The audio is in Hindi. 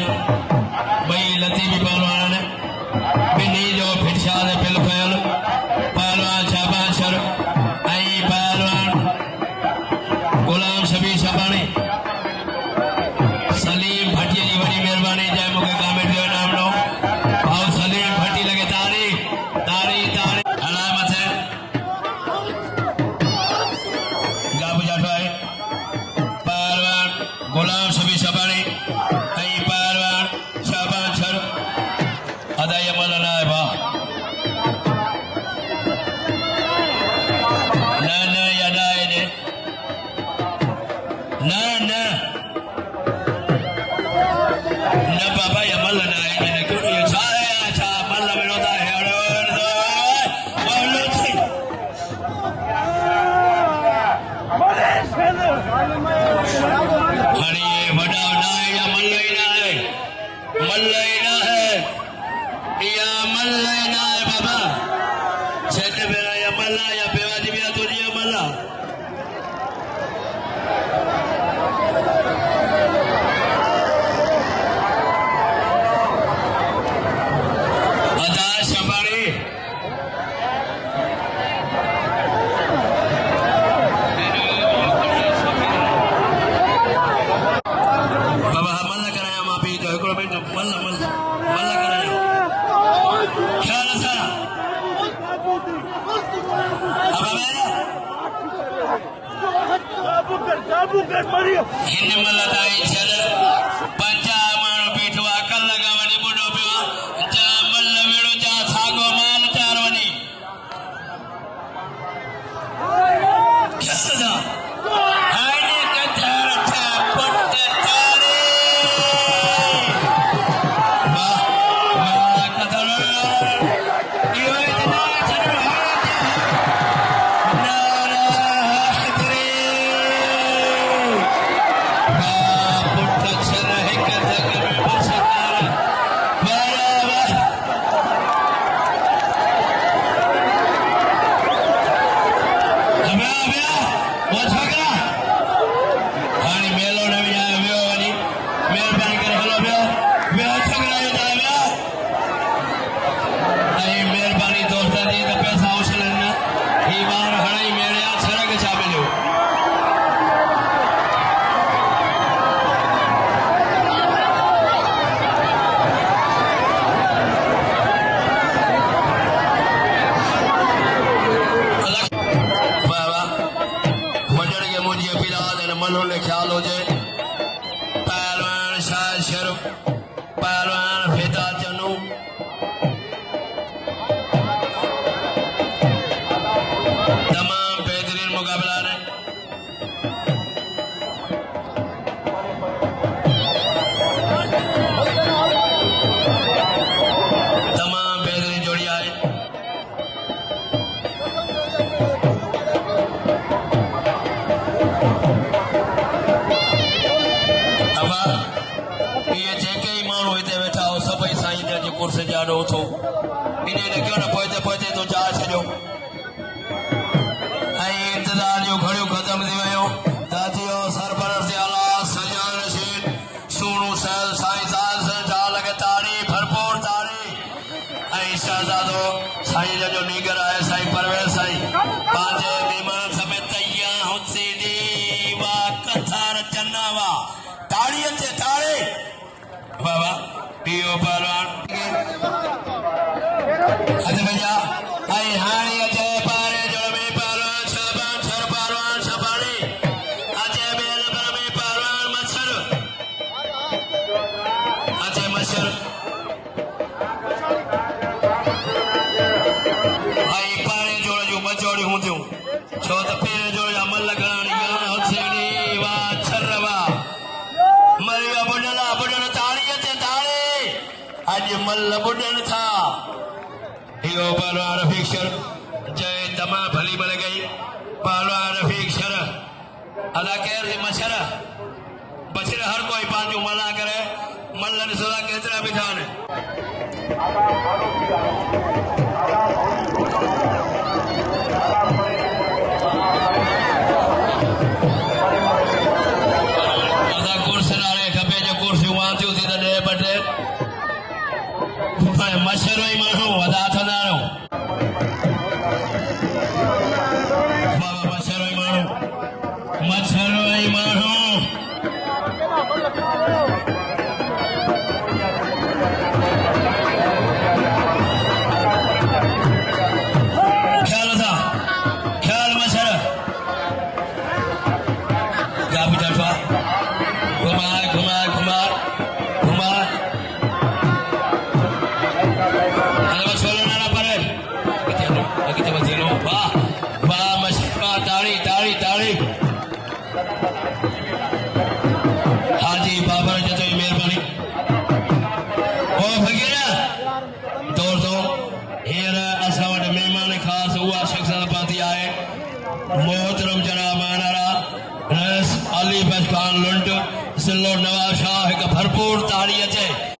भाई लतीफी पहलवान ने बिन्नी जो फिर शाह ने पिल खयल पहलवान शाबाश शर आई पहलवान गुलाम शबी शबानी सलीम भट्टी जी बड़ी मेहरबानी जय मुके कमेंट जो नाम लो भाव सलीम भट्टी लगे तारी तारी तारी हला मथे गाबू जाटवाई पहलवान गुलाम शबी शबानी आई पहलवान शाबाश शर अदाय मौलाना है बा ना ना यादा है ने ना ना ना बाबा या मौलाना है ने क्यों ये सारे अच्छा मल्ला में होता है अरे ये बड़ा ना है या मल्ला ही ना है मल्ला ही ना है या मल्ला ही ना है बाबा सेट मेरा या मल्ला या बेवाजी भी तुझे या मल्ला अदा शबारी बाबा मल्ला कराया माफी तो एकड़ो मिनट मल्ला मल्ला मल्ला कराया ख्याल सा अब मेरा हिन मल्ला दाई छल पंजा मानो पीठवा कल लगावनी बुडो पियो जा मल्ला वेड़ो जा सागो माल चार वनी ख्याल सा हाने कथार था पट तारे वाह वाह कथार यो इतना चलो मल्हों ख्याल हो जाए पहलवान शाह शर्फ पहलवान फिदा चनू तमाम बेहतरीन मुकाबला ने तमाम बेहतरीन जोड़ी आए ये जेके ही मानू इते वेठा हो सभई साईं जे कुर्स जाड़ो थो इने ने क्यों न पोइते पोइते तो जा छॾियो ऐं इंतज़ार जो घड़ियो ख़त्म थी वियो दातियो सरपरस्त आला सजान रशीद सोनू सैल साईं साल से जा लगे ताड़ी भरपूर ताड़ी ऐं शहजादो साईं जो नीगर आहे साईं परवेज साईं पंहिंजे महिमान समेत तैयार हुसैनी वा कथार चन्नावा ताड़ीअ ते ताड़े बाबा पियो पहलवान हद भैया आई हानी अजय पारे जो में पहलवान शाबान शर पहलवान शबानी अजय बेल पर में पहलवान मच्छर अजय मच्छर आई पारे जोड़ जो मचोड़ी हूंदियूं छो त पहिरें जोड़ जा मल घणानी गान हुसैनी वा छरवा मरिया बुडला बुडन ताड़ीअ ते ताड़े अॼु मल बुडन था इहो पहलवान रफ़ीक शर जय तमा भली मल गई पहलवान रफ़ीक शर अदा केर जी मच्छर बछर हर कोई पंहिंजो मना करे मल्लन सदा केतिरा बीठा आहिनि अदा कुर्स नाले खपे जो कुर्सियूं वांदियूं थी त ॾे ॿ टे मोहतरम जनाब मानारा रस अली बश खान लुंड सिल्लो नवाब शाह एक भरपूर ताड़ी अचे